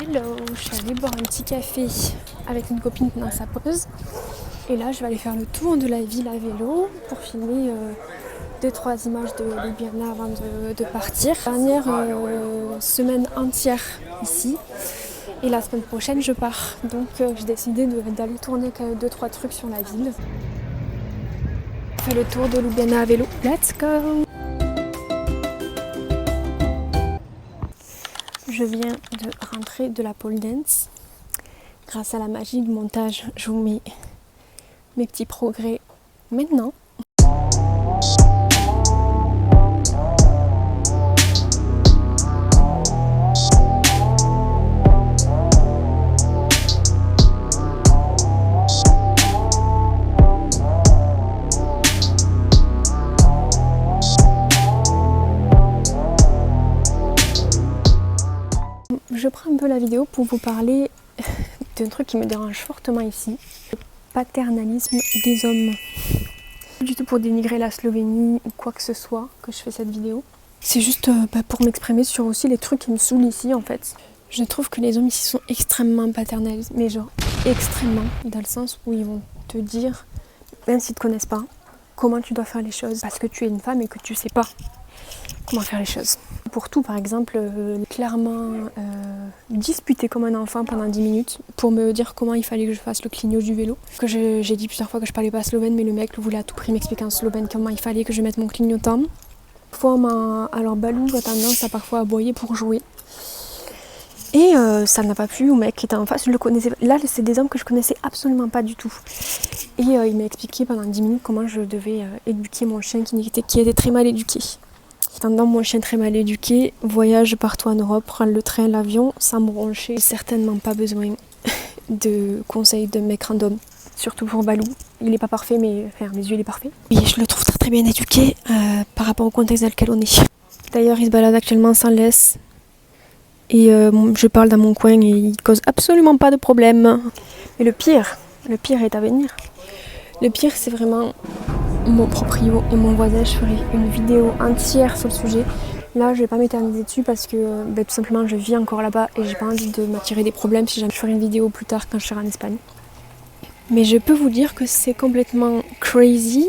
Hello, je suis allée boire un petit café avec une copine pendant sa pause. Et là, je vais aller faire le tour de la ville à vélo pour filmer 2-3 images de Ljubljana avant de partir. Dernière semaine entière ici. Et la semaine prochaine, je pars. Donc, j'ai décidé d'aller tourner 2-3 trucs sur la ville. Je fais le tour de Ljubljana à vélo. Let's go! Je viens de rentrer de la pole dance. Grâce à la magie du montage, je vous mets mes petits progrès maintenant. Je prends un peu la vidéo pour vous parler d'un truc qui me dérange fortement ici, le paternalisme des hommes. Pas du tout pour dénigrer la Slovénie ou quoi que ce soit que je fais cette vidéo. C'est juste pour m'exprimer sur aussi les trucs qui me saoulent ici en fait. Je trouve que les hommes ici sont extrêmement paternalistes, mais genre extrêmement, dans le sens où ils vont te dire, même s'ils ne te connaissent pas, comment tu dois faire les choses parce que tu es une femme et que tu sais pas comment faire les choses. Pour tout, par exemple, clairement disputer comme un enfant pendant 10 minutes pour me dire comment il fallait que je fasse le clignot du vélo. Que j'ai dit plusieurs fois que je parlais pas slovène, mais le mec voulait à tout prix m'expliquer en slovène comment il fallait que je mette mon clignotant. Alors Balou a tendance à parfois aboyer pour jouer. Et ça n'a pas plu au mec qui était en face, je le connaissais. Là, c'est des hommes que je connaissais absolument pas du tout. Et il m'a expliqué pendant 10 minutes comment je devais éduquer mon chien qui était très mal éduqué. Attendant, mon chien très mal éduqué voyage partout en Europe, prend le train, l'avion, sans me broncher. J'ai certainement pas besoin de conseils de mec random, surtout pour Balou. Il est pas parfait, mais enfin, mes yeux il est parfait. Et je le trouve très très bien éduqué par rapport au contexte dans lequel on est. D'ailleurs, il se balade actuellement sans laisse. Et je parle dans mon coin et il cause absolument pas de problème. Mais le pire est à venir. Le pire, c'est vraiment mon proprio et mon voisin. Je ferai une vidéo entière sur le sujet. Là, je vais pas m'éterniser dessus parce que tout simplement, je vis encore là-bas et j'ai pas envie de m'attirer des problèmes si jamais je ferai une vidéo plus tard quand je serai en Espagne. Mais je peux vous dire que c'est complètement crazy.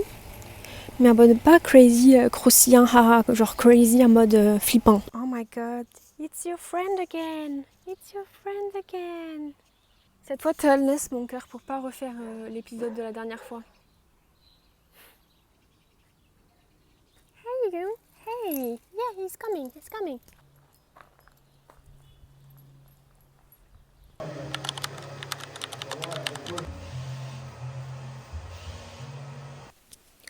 Mais en mode pas crazy croustillant, haha, genre crazy en mode flippant. Oh my god, it's your friend again. It's your friend again. Cette fois, tu laisse mon cœur pour pas refaire l'épisode de la dernière fois. Hey you, hey, yeah, he's coming.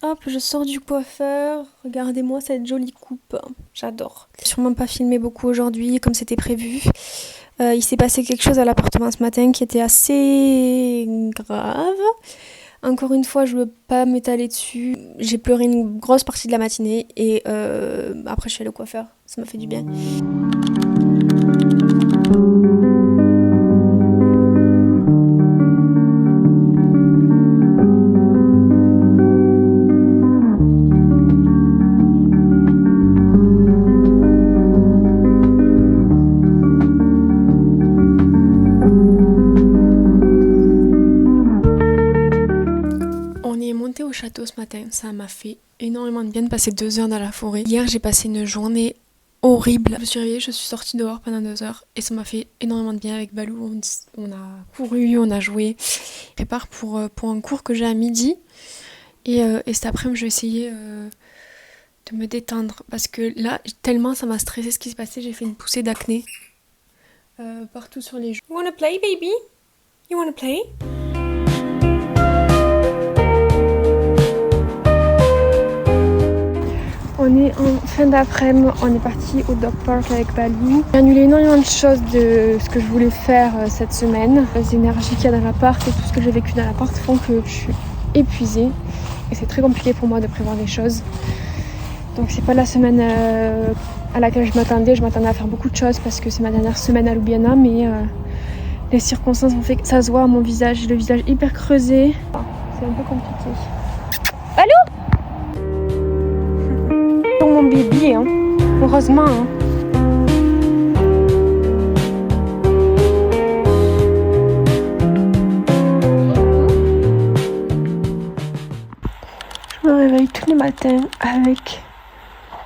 Hop, je sors du coiffeur. Regardez-moi cette jolie coupe. J'adore. J'ai sûrement pas filmé beaucoup aujourd'hui comme c'était prévu. Il s'est passé quelque chose à l'appartement ce matin qui était assez grave. Encore une fois, je veux pas m'étaler dessus. J'ai pleuré une grosse partie de la matinée et après je suis allée au coiffeur. Ça m'a fait du bien. Au château ce matin, ça m'a fait énormément de bien de passer 2 heures dans la forêt. Hier, j'ai passé une journée horrible. Je me suis réveillée, je suis sortie dehors pendant 2 heures et ça m'a fait énormément de bien avec Balou. On a couru, on a joué. Je prépare pour un cours que j'ai à midi et cet après-midi, je vais essayer de me détendre parce que là, tellement ça m'a stressé ce qui s'est passé, j'ai fait une poussée d'acné partout sur les joues. You wanna play, baby? You wanna play? On est en fin d'après-midi, on est parti au dog park avec Balou. J'ai annulé énormément de choses de ce que je voulais faire cette semaine. Les énergies qu'il y a dans l'appart et tout ce que j'ai vécu dans l'appart font que je suis épuisée. Et c'est très compliqué pour moi de prévoir des choses. Donc c'est pas la semaine à laquelle je m'attendais à faire beaucoup de choses parce que c'est ma dernière semaine à Ljubljana. Mais les circonstances ont fait que ça se voit à mon visage, le visage hyper creusé. C'est un peu compliqué. Balou! Mon bébé, hein. Heureusement. Hein. le matin avec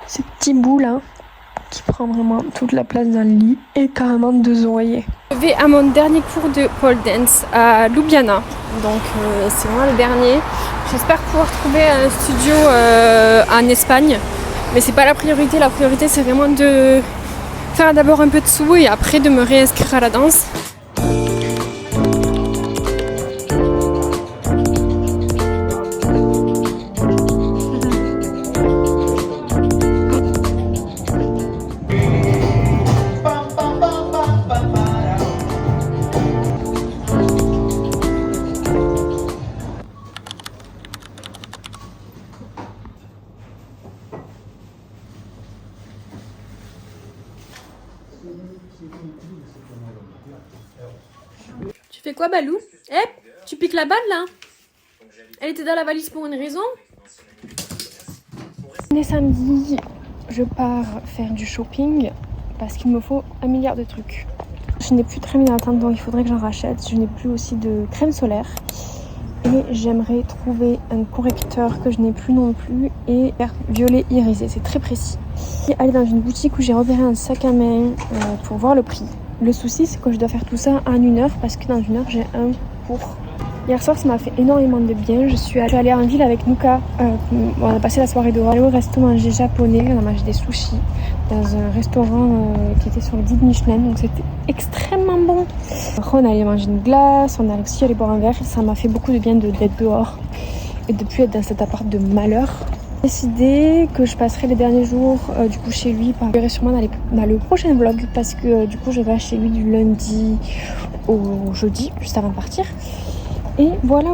ce petit bout là qui prend vraiment toute la place dans le lit et carrément 2 oreillers. Je vais à mon dernier cours de pole dance à Ljubljana, donc c'est vraiment le dernier. J'espère pouvoir trouver un studio en Espagne, mais c'est pas la priorité c'est vraiment de faire d'abord un peu de sous et après de me réinscrire à la danse. Tu fais quoi, Balou? Eh, tu piques la balle là? Elle était dans la valise pour une raison? On est samedi, je pars faire du shopping parce qu'il me faut 1 milliard de trucs. Je n'ai plus de crème hydratante donc il faudrait que j'en rachète. Je n'ai plus aussi de crème solaire. Et j'aimerais trouver un correcteur que je n'ai plus non plus et violet irisé, c'est très précis. Et aller dans une boutique où j'ai repéré un sac à main pour voir le prix. Le souci c'est que je dois faire tout ça en 1 heure parce que dans 1 heure j'ai un cours. Hier soir ça m'a fait énormément de bien, je suis allée en ville avec Nuka, on a passé la soirée dehors, allé au resto manger japonais, on a mangé des sushis dans un restaurant qui était sur le guide Michelin, donc c'était extrêmement bon. Après on allait manger une glace, on allait aussi aller boire un verre, ça m'a fait beaucoup de bien d'être dehors et de plus être dans cet appart de malheur. J'ai décidé que je passerai les derniers jours du coup chez lui, je verrai sûrement dans le prochain vlog parce que du coup je vais chez lui du lundi au jeudi, juste avant de partir. Et voilà.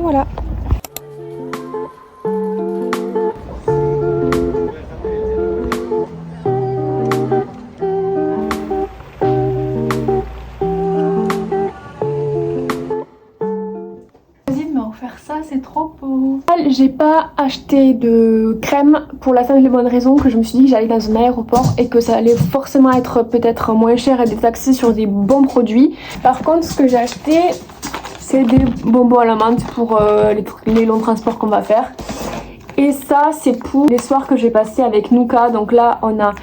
Vas-y, m'a offert ça, c'est trop beau. J'ai pas acheté de crème pour la simple et bonne raison que je me suis dit que j'allais dans un aéroport et que ça allait forcément être peut-être moins cher et détaxé sur des bons produits. Par contre, ce que j'ai acheté, c'est des bonbons à la menthe pour les longs transports qu'on va faire. Et ça, c'est pour les soirs que j'ai passé avec Nuka. Donc là, on a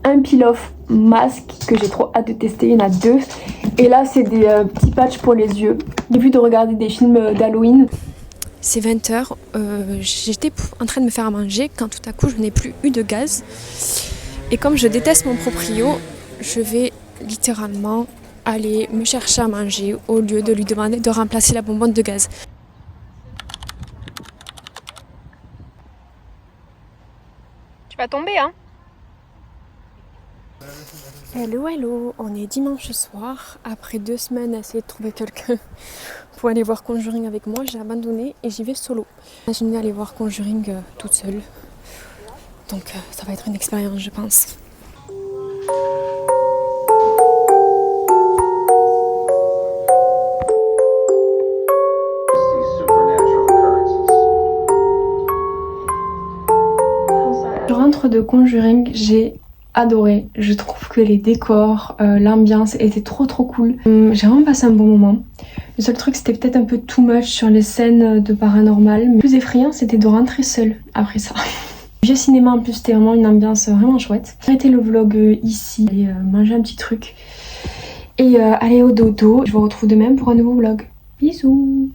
un peel-off masque que j'ai trop hâte de tester. Il y en a 2. Et là, c'est des petits patchs pour les yeux. J'ai vu de regarder des films d'Halloween. C'est 20h. J'étais en train de me faire à manger quand tout à coup, je n'ai plus eu de gaz. Et comme je déteste mon proprio, je vais littéralement aller me chercher à manger au lieu de lui demander de remplacer la bonbonne de gaz. Tu vas tomber, hein? Hello, on est dimanche soir. Après 2 semaines à essayer de trouver quelqu'un pour aller voir Conjuring avec moi, j'ai abandonné et j'y vais solo. Imaginez aller voir Conjuring toute seule. Donc ça va être une expérience, je pense. Je rentre de Conjuring, j'ai adoré. Je trouve que les décors, l'ambiance était trop cool. J'ai vraiment passé un bon moment. Le seul truc c'était peut-être un peu too much sur les scènes de paranormal. Mais le plus effrayant c'était de rentrer seule après ça. Le vieux cinéma en plus c'était vraiment une ambiance vraiment chouette. J'ai arrêté le vlog ici, aller manger un petit truc et aller au dodo. Je vous retrouve demain pour un nouveau vlog. Bisous!